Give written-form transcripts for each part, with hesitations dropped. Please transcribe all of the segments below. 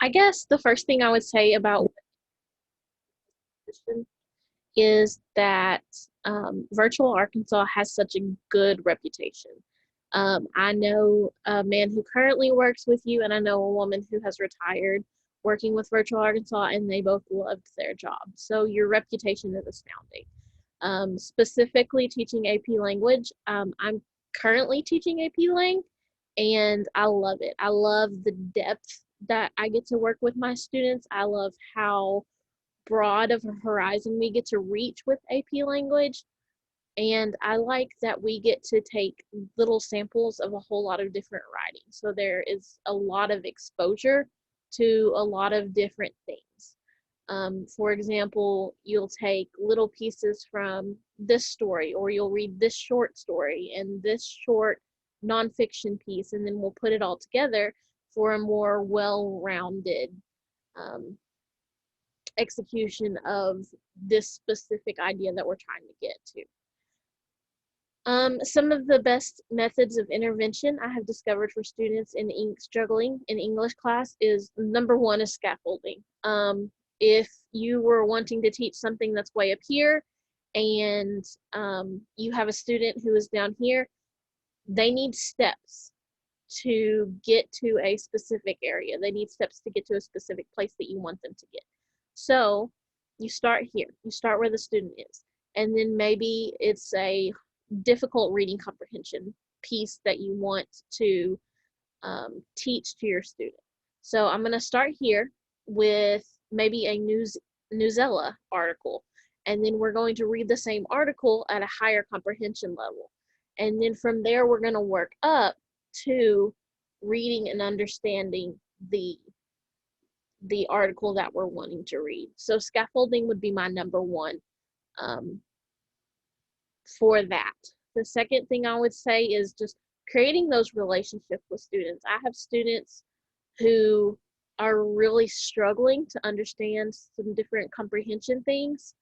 I guess the first thing I would say about this is that Virtual Arkansas has such a good reputation. I know a man who currently works with you, and I know a woman who has retired working with Virtual Arkansas, and they both loved their job. So your reputation is astounding. Specifically teaching AP language, I'm currently teaching AP Lang, and I love it. I love the depth that I get to work with my students. I love how broad of a horizon we get to reach with AP language. And I like that we get to take little samples of a whole lot of different writing. So there is a lot of exposure to a lot of different things. For example, you'll take little pieces from this story, or you'll read this short story and this short nonfiction piece, and then we'll put it all together for a more well rounded um, execution of this specific idea that we're trying to get to. Some of the best methods of intervention I have discovered for students struggling in English class is number one is scaffolding. If you were wanting to teach something that's way up here and you have a student who is down here, they need steps to get to a specific area. They need steps to get to a specific place that you want them to get. So you start here. You start where the student is. And then maybe it's a difficult reading comprehension piece that you want to teach to your student. So I'm going to start here with maybe a Newsela article, and then we're going to read the same article at a higher comprehension level. And then from there, we're going to work up to reading and understanding the article that we're wanting to read. So scaffolding would be my number one um, for that. The second thing I would say is just creating those relationships with students. I have students who are really struggling to understand some different comprehension things,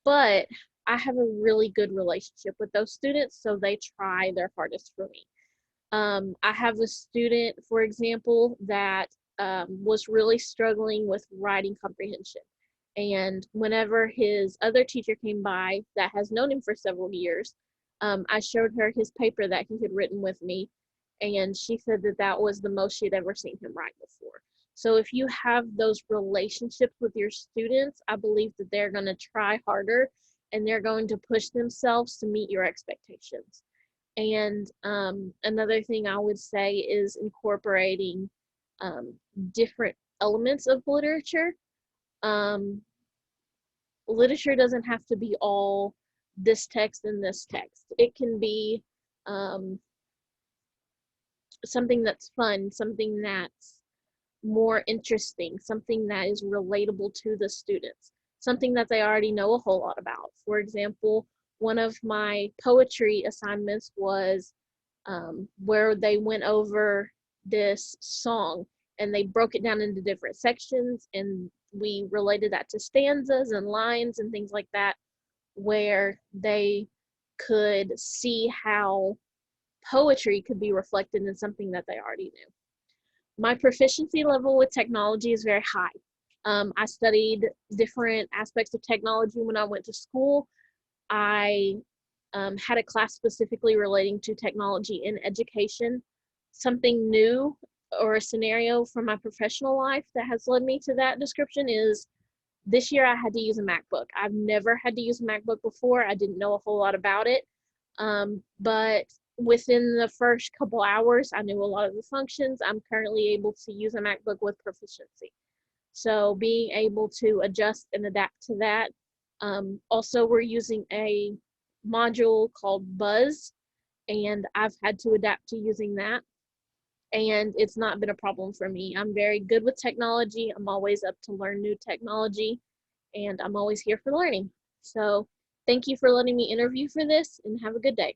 but I have a really good relationship with those students, so they try their hardest for me. I have a student, for example, that was really struggling with writing comprehension. And whenever his other teacher came by that has known him for several years, I showed her his paper that he had written with me, and she said that that was the most she'd ever seen him write before. So if you have those relationships with your students, I believe that they're going to try harder and they're going to push themselves to meet your expectations. And another thing I would say is incorporating different elements of literature. Um, Literature doesn't have to be all this text and this text. It can be something that's fun, something that's more interesting, something that is relatable to the students, something that they already know a whole lot about. For example, one of my poetry assignments was where they went over this song and they broke it down into different sections, and we related that to stanzas and lines and things like that, where they could see how poetry could be reflected in something that they already knew. My proficiency level with technology is very high. I studied different aspects of technology when I went to school. I had a class specifically relating to technology in education. Something new or a scenario from my professional life that has led me to that description is this year I had to use a MacBook. I've never had to use a MacBook before. I didn't know a whole lot about it. But within the first couple hours, I knew a lot of the functions. I'm currently able to use a MacBook with proficiency. So being able to adjust and adapt to that. Also, we're using a module called Buzz, and I've had to adapt to using that. And it's not been a problem for me. I'm very good with technology. I'm always up to learn new technology, and I'm always here for learning. So thank you for letting me interview for this, and have a good day.